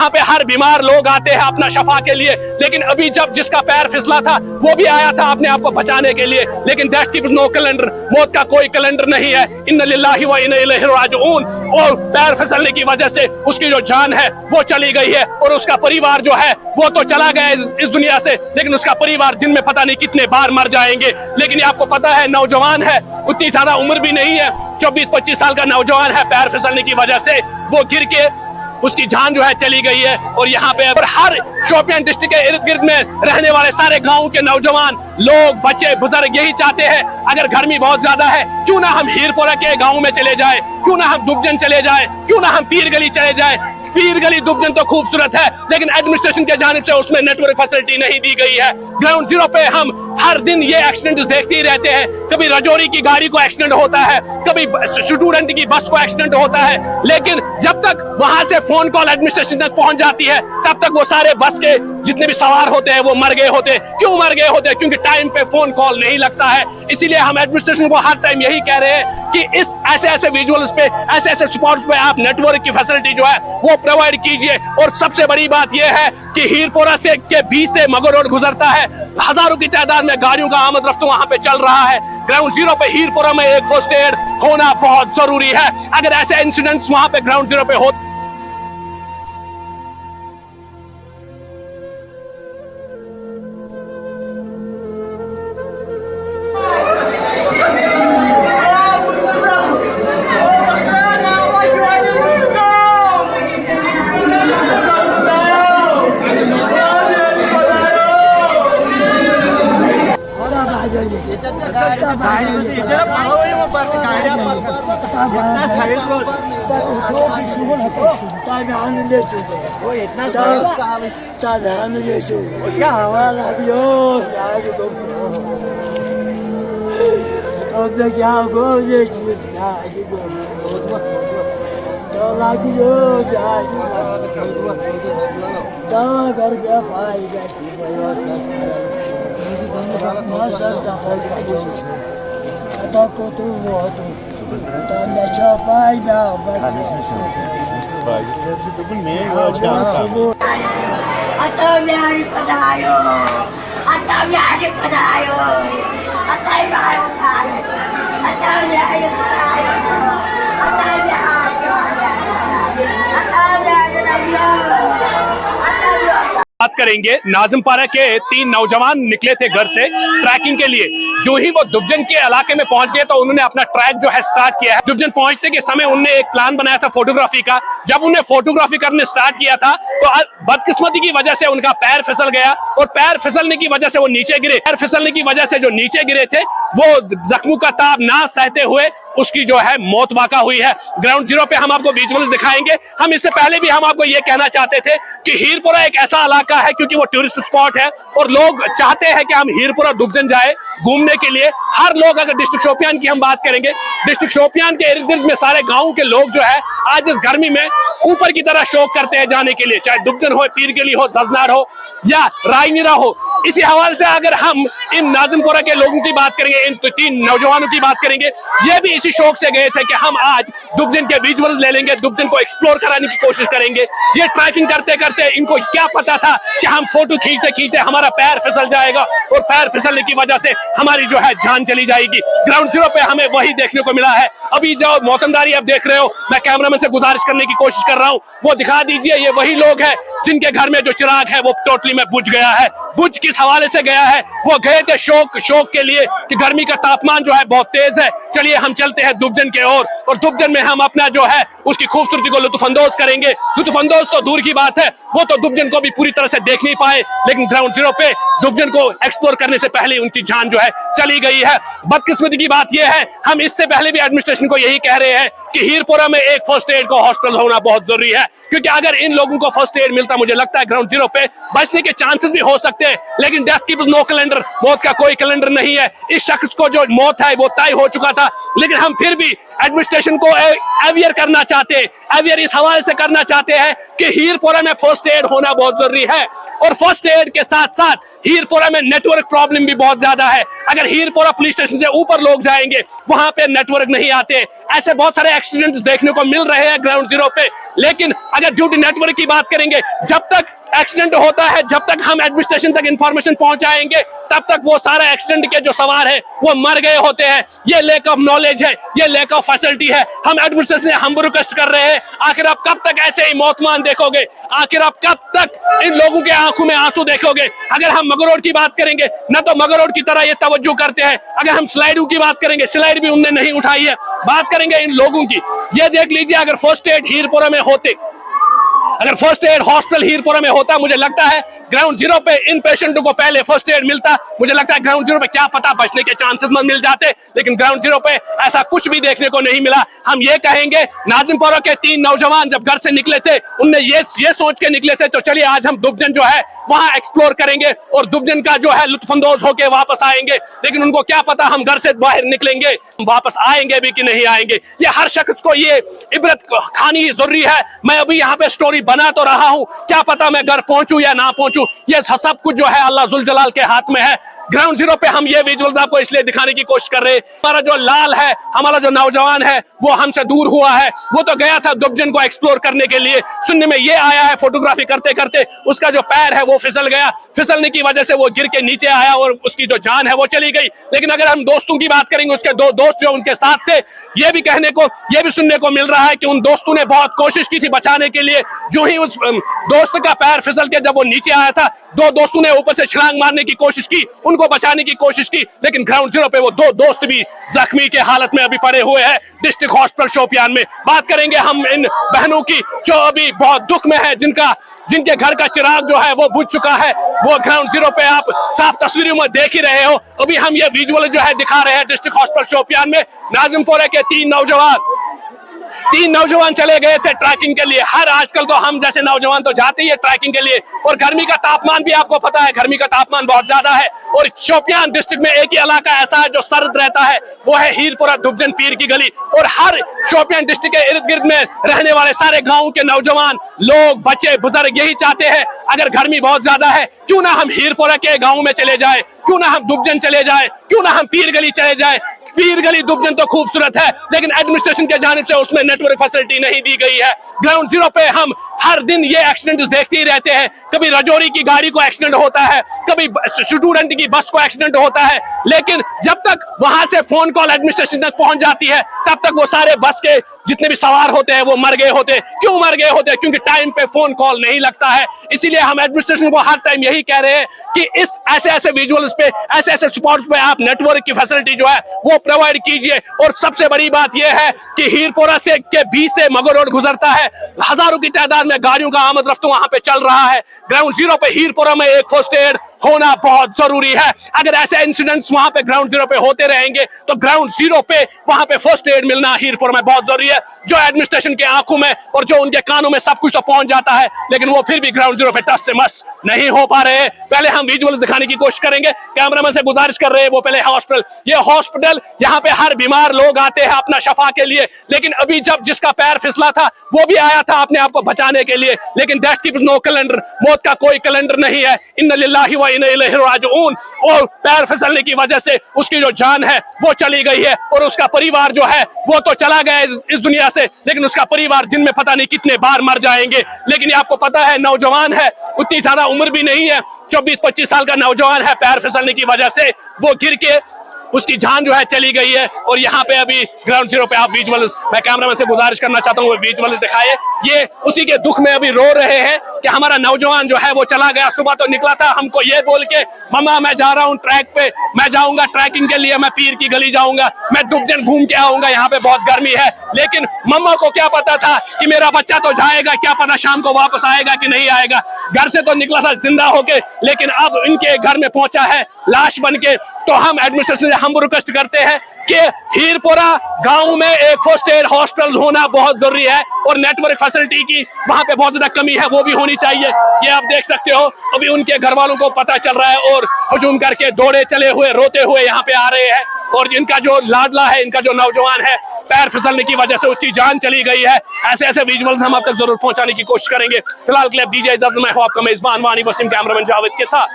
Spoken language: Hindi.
यहाँ पे हर बीमार लोग आते हैं अपना शफा के लिए, लेकिन अभी जब जिसका पैर फिसला था वो भी आया था अपने आप को बचाने के लिए, लेकिन दैट कीप्स नो कैलेंडर, मौत का कोई कैलेंडर नहीं है। इन्ना लिल्लाहि व इन्ना इलैहि राजिऊन। और पैर फिसलने की वजह से उसकी जो जान है वो चली गई है, और उसका परिवार जो है वो तो चला गया इस दुनिया से, लेकिन उसका परिवार दिन में पता नहीं कितने बार मर जाएंगे। लेकिन आपको पता है नौजवान है, उतनी ज्यादा उम्र भी नहीं है, 24-25 साल का नौजवान है, पैर फिसलने की वजह से वो गिर के उसकी जान जो है चली गई है। और यहाँ पे और हर शोपियां डिस्ट्रिक्ट के इर्द गिर्द में रहने वाले सारे गांव के नौजवान लोग, बच्चे, बुजुर्ग यही चाहते हैं, अगर गर्मी बहुत ज्यादा है क्यों ना हम हीरपुरा के गांव में चले जाए, क्यों ना हम दुबजन चले जाए, क्यों ना हम पीर गली चले जाए। पीर गली दुबजन तो खूबसूरत है, लेकिन एडमिनिस्ट्रेशन के जानिब से उसमें नेटवर्क फैसिलिटी नहीं दी गई है। ग्राउंड जीरो पे हम हर दिन ये एक्सीडेंट देखते ही रहते हैं, कभी रजौरी की गाड़ी को एक्सीडेंट होता है, कभी स्टूडेंट की बस को एक्सीडेंट होता है, लेकिन जब तक वहां से फोन कॉल एडमिनिस्ट्रेशन तक पहुंच जाती है तब तक वो सारे बस के जितने भी सवार होते हैं वो मर गए होते। क्यों मर गए होते? क्योंकि टाइम पे फोन कॉल नहीं लगता है। इसीलिए हम एडमिनिस्ट्रेशन को हर टाइम यही कह रहे हैं कि इस ऐसे विजुअल्स पे, ऐसे स्पॉट्स पे आप नेटवर्क की फैसिलिटी जो है वो प्रोवाइड कीजिए। और सबसे बड़ी बात यह है कि हीरपुरा से के बीच से मगर रोड गुजरता है, हजारों की तादाद में गाड़ियों का आमद रफ्त वहां पे चल रहा है। ग्राउंड जीरो पे हीरपुरा में एक फर्स्ट एड होना बहुत जरूरी है। अगर ऐसे इंसिडेंट्स वहां पे ग्राउंड जीरो पे हो बात करेंगे। नाज़िमपारा के 3 नौजवान निकले थे घर से ट्रैकिंग के लिए। जो ही वो दुबजन के इलाके में पहुंच गए तो उन्होंने अपना ट्रैक जो है स्टार्ट किया है। दुबजन पहुंचने के समय उन्होंने एक प्लान बनाया था फोटोग्राफी का। जब उन्हें फोटोग्राफी करने स्टार्ट किया था तो बदकिस्मती की वजह से उनका पैर फिसल गया, और पैर फिसलने की वजह से वो नीचे गिरे। पैर फिसलने की वजह से जो नीचे गिरे थे वो जख्मों का ताब ना सहते हुए उसकी जो है मौत वाक़ा हुई है। ग्राउंड जीरो पे हम आपको विजुअल्स दिखाएंगे। हम इससे पहले भी हम आपको ये कहना चाहते थे कि हीरपुरा एक ऐसा इलाका है क्योंकि वो टूरिस्ट स्पॉट है और लोग चाहते हैं कि हम हीरपुरा दुबजन जाए घूमने के लिए। हर लोग, अगर डिस्ट्रिक्ट शोपियान की हम बात करेंगे, डिस्ट्रिक्ट शोपियान के इर्द गिर्द में सारे गाँव के लोग जो है आज इस गर्मी में ऊपर की तरह शौक करते हैं जाने के लिए, चाहे दुबजन हो, पीर गली हो, जजनार हो या रायमीरा हो। इसी हवाले से अगर हम इन नाज़िमपुरा के लोगों की बात करेंगे, इन 3 नौजवानों की बात करेंगे, ये भी इसी शौक से गए थे कि हम आज दुबजन के विजुअल्स ले लेंगे, दुबजन को एक्सप्लोर कराने की कोशिश करेंगे। ये ट्रैकिंग करते करते इनको क्या पता था कि हम फोटो खींचते खींचते हमारा पैर फिसल जाएगा, और पैर फिसलने की वजह से हमारी जो है जान चली जाएगी। ग्राउंड जीरो पे हमें वही देखने को मिला है। अभी जो मौतमदारी आप देख रहे हो, मैं कैमरामैन से गुजारिश करने की कोशिश कर रहा हूँ, वो दिखा दीजिए। ये वही लोग हैं जिनके घर में जो चिराग है वो टोटली में बुझ गया है। बुझ किस हवाले से गया है? वो गए थे शौक के लिए कि गर्मी का तापमान जो है बहुत तेज है, चलिए हम चलते हैं दुबजन के ओर, और दुबजन में हम अपना जो है उसकी खूबसूरती को लुत्फअंदोज करेंगे। लुत्फअंदोज तो दूर की बात है, वो तो दुबजन को भी पूरी तरह से देख नहीं पाए, लेकिन ग्राउंड जीरो पे दुबजन को एक्सप्लोर करने से पहले उनकी जान जो है चली गई है। बदकिस्मती की बात यह है, हम इससे पहले भी एडमिनिस्ट्रेशन को यही कह रहे हैं कि हीरपुरा में एक फर्स्ट एड का हॉस्पिटल होना बहुत जरूरी है, क्योंकि अगर इन लोगों को फर्स्ट एड मिलता, मुझे लगता है ग्राउंड जीरो पे बचने के चांसेस भी हो सकते हैं, लेकिन डेथ की नो कैलेंडर, मौत का कोई कैलेंडर नहीं है। इस शख्स को जो मौत है वो तय हो चुका था, लेकिन हम फिर भी एडमिनिस्ट्रेशन को अवेयर करना चाहते हैं, अवेयर इस हवाले से करना चाहते हैं कि हीरपोरा में फर्स्ट एड होना बहुत जरूरी है। और फर्स्ट एड के साथ साथ हीरपोरा में नेटवर्क प्रॉब्लम भी बहुत ज्यादा है। अगर हीरपोरा पुलिस स्टेशन से ऊपर लोग जाएंगे, वहां पे नेटवर्क नहीं आते। ऐसे बहुत सारे एक्सीडेंट्स देखने को मिल रहे हैं ग्राउंड जीरो पे। लेकिन अगर ड्यूटी नेटवर्क की बात करेंगे, जब तक एक्सीडेंट होता है, जब तक हम एडमिनिस्ट्रेशन तक इंफॉर्मेशन पहुंचाएंगे, तब तक वो सारा एक्सीडेंट के जो सवार है वो मर गए होते हैं। ये लैक ऑफ नॉलेज है, ये लैक ऑफ फैसिलिटी है। हम एडमिनिस्ट्रेशन से हम रिक्वेस्ट कर रहे हैं, आखिर आप कब तक ऐसे ही मौतमान देखोगे? आखिर आप कब तक इन लोगों के आंखों में आंसू देखोगे? अगर हम मगर रोड की बात करेंगे, न तो मगर रोड की तरह ये तवज्जो करते हैं। अगर हम स्लाइडों की बात करेंगे, स्लाइड भी उनने नहीं उठाई है। बात करेंगे इन लोगों की, ये देख लीजिए, अगर फर्स्ट एड हीरपोरा में होते, अगर फर्स्ट एड हॉस्पिटल हीरपोरा में होता, मुझे लगता है ग्राउंड जीरो पे इन पेशेंटों को पहले फर्स्ट एड मिलता। मुझे लगता है ग्राउंड जीरो पे क्या पता बचने के चांसेस मिल जाते, लेकिन ग्राउंड जीरो पे ऐसा कुछ भी देखने को नहीं मिला। हम ये कहेंगे, नाजिमपुरा के 3 नौजवान जब घर से निकले थे, उनने ये सोच के निकले थे, तो चलिए आज हम दुबजन जो है वहां एक्सप्लोर करेंगे और दुबजन का जो है लुत्फानंदोज होके वापस आएंगे। लेकिन उनको क्या पता हम घर से बाहर निकलेंगे, वापस आएंगे भी कि नहीं आएंगे। ये हर शख्स को ये इबरत खानी जरूरी है। मैं अभी यहाँ पे स्टोरी बना तो रहा हूँ, क्या पता मैं घर पहुंचूं या ना पहुंचूं, ये सब कुछ जो है अल्लाह जुल जलाल के हाथ में है। ग्राउंड जीरो पे हम ये विजुअल्स आपको इसलिए दिखाने की कोशिश कर रहे हैं, हमारा जो लाल है, हमारा जो नौजवान है, वो हमसे दूर हुआ है। वो तो गया था दुबजन को एक्सप्लोर करने के लिए। सुनने में ये आया है फोटोग्राफी करते करते उसका जो पैर है वो फिसल गया, फिसलने की वजह से वो गिर के नीचे आया और उसकी जो जान है वो चली गई। लेकिन अगर हम दोस्तों की बात करेंगे, उसके 2 दोस्त जो उनके साथ थे, ये भी सुनने को मिल रहा है कि उन दोस्तों ने बहुत कोशिश की थी बचाने के लिए। जो ही उस दोस्त का पैर फिसल के जब वो नीचे आया था, 2 दोस्तों ने ऊपर से छलांग मारने की कोशिश की, उनको बचाने की कोशिश की, लेकिन ग्राउंड जीरो पे वो 2 दोस्त भी जख्मी के हालत में अभी पड़े हुए हैं डिस्ट्रिक्ट हॉस्पिटल शोपियान में। बात करेंगे हम इन बहनों की जो अभी बहुत दुख में है, जिनके घर का चिराग जो है वो बुझ चुका है। वो ग्राउंड जीरो पे आप साफ तस्वीरों में देख ही रहे हो। अभी हम ये विजुअल जो है दिखा रहे हैं डिस्ट्रिक्ट हॉस्पिटल शोपियान में। नाजिमपुरा के 3 नौजवान चले गए थे ट्रैकिंग के लिए। हर आजकल तो हम जैसे नौजवान तो जाते ही है ट्रैकिंग के लिए, और गर्मी का तापमान भी आपको पता है, गर्मी का तापमान बहुत ज्यादा है। और शोपियान डिस्ट्रिक्ट में एक ही इलाका ऐसा है जो सर्द रहता है, वो है हीरपोरा दुबजन पीर की गली। और हर शोपियान डिस्ट्रिक्ट के इर्द गिर्द में रहने वाले सारे गाँव के नौजवान लोग, बच्चे, बुजुर्ग यही चाहते हैं, अगर गर्मी बहुत ज्यादा है, क्यों ना हम हीरपोरा के गाँव में चले जाए, क्यों ना हम दुबजन चले जाए, क्यों ना हम पीर गली चले जाए। पीर गली दुबजन तो खूबसूरत है, लेकिन एडमिनिस्ट्रेशन के जानिब से उसमें नेटवर्क फैसिलिटी नहीं दी गई है। ग्राउंड जीरो पे हम हर दिन ये एक्सीडेंट देखते ही रहते हैं। कभी रजौरी की गाड़ी को एक्सीडेंट होता है, कभी स्टूडेंट की बस को एक्सीडेंट होता है, लेकिन जब तक वहां से फोन कॉल एडमिनिस्ट्रेशन तक पहुंच जाती है, तब तक वो सारे बस के जितने भी सवार होते हैं वो मर गए होते। क्यों मर गए होते? क्योंकि टाइम पे फोन कॉल नहीं लगता है। इसीलिए हम एडमिनिस्ट्रेशन को हर टाइम यही कह रहे हैं कि इस ऐसे विजुअल्स पे, ऐसे स्पॉट्स पे आप नेटवर्क की फैसिलिटी जो है वो प्रोवाइड कीजिए। और सबसे बड़ी बात यह है कि हीरपोरा से के बीच से मगर रोड गुजरता है, हजारों की तादाद में गाड़ियों का आमद रफ्त वहां पे चल रहा है। ग्राउंड जीरो पे हीरपोरा में एक फर्स्ट एड होना बहुत जरूरी है। अगर ऐसे इंसिडेंट्स वहां पे ग्राउंड जीरो पे होते रहेंगे, तो ग्राउंड जीरो पे वहां पे फर्स्ट एड मिलना हीरपोरा में बहुत जरूरी है। जो एडमिनिस्ट्रेशन के आंखों में और जो उनके कानों में सब कुछ तो पहुंच जाता है, लेकिन वो फिर भी ग्राउंड जीरो पे टच से मस नहीं हो पा रहे हैं। पहले हम विजुअल्स दिखाने की कोशिश करेंगे, कैमरामैन से गुजारिश कर रहे हैं वो पहले हॉस्पिटल, ये हॉस्पिटल, यहाँ पे हर बीमार लोग आते हैं अपना शफा के लिए, लेकिन अभी जब जिसका पैर फिसला था वो भी आया था अपने आप को बचाने के लिए, लेकिन डेथ की नो कैलेंडर, मौत का कोई कैलेंडर नहीं है। इन्ना लिल्लाहि व इन्ना इलैहि राजिऊन। और पैर फिसलने की वजह से उसकी जो जान है वो चली गई है, और उसका परिवार जो है वो तो चला गया इस दुनिया से, लेकिन उसका परिवार दिन में पता नहीं कितने बार मर जाएंगे। लेकिन ये आपको पता है नौजवान है, उतनी ज्यादा उम्र भी नहीं है, 24-25 साल का नौजवान है, पैर फिसलने की वजह से वो गिर के उसकी जान जो है चली गई है। और यहाँ पे अभी ग्राउंड जीरो पे आप विजुअल्स, मैं कैमरामैन से गुजारिश करना चाहता हूँ वो विजुअल्स दिखाए। ये उसी के दुख में अभी रो रहे हैं कि हमारा नौजवान जो है वो चला गया। सुबह तो निकला था हमको ये बोल के, मम्मा मैं जा रहा हूँ ट्रैक पे, मैं जाऊंगा ट्रैकिंग के लिए, मैं पीर की गली जाऊंगा, मैं दुबजन घूम के आऊंगा, यहाँ पे बहुत गर्मी है। लेकिन मम्मा को क्या पता था कि मेरा बच्चा तो जाएगा, क्या पता शाम को वापस आएगा कि नहीं आएगा। घर से तो निकला था जिंदा होके, लेकिन अब इनके घर में पहुंचा है लाश बन के। तो हम एडमिनिस्ट्रेशन से हम रिक्वेस्ट करते हैं कि हीरपोरा गांव में एक फर्स्ट एड हॉस्पिटल होना बहुत जरूरी है, और नेटवर्क फैसिलिटी की वहां पे बहुत ज्यादा कमी है, वो भी होनी होनी चाहिए। ये आप देख सकते हो, अभी उनके घर वालों को पता चल रहा है और हुजूम करके दौड़े चले हुए रोते हुए यहाँ पे आ रहे हैं। और इनका जो लाडला है, इनका जो नौजवान है, पैर फिसलने की वजह से उसकी जान चली गई है। ऐसे ऐसे विजुअल्स हम आप तक जरूर पहुंचाने की कोशिश करेंगे। फिलहाल के लिए दीजिए इजाजत, मैं हूं आपका मेजबान वानी वसीम, कैमरामैन जावेद के साथ।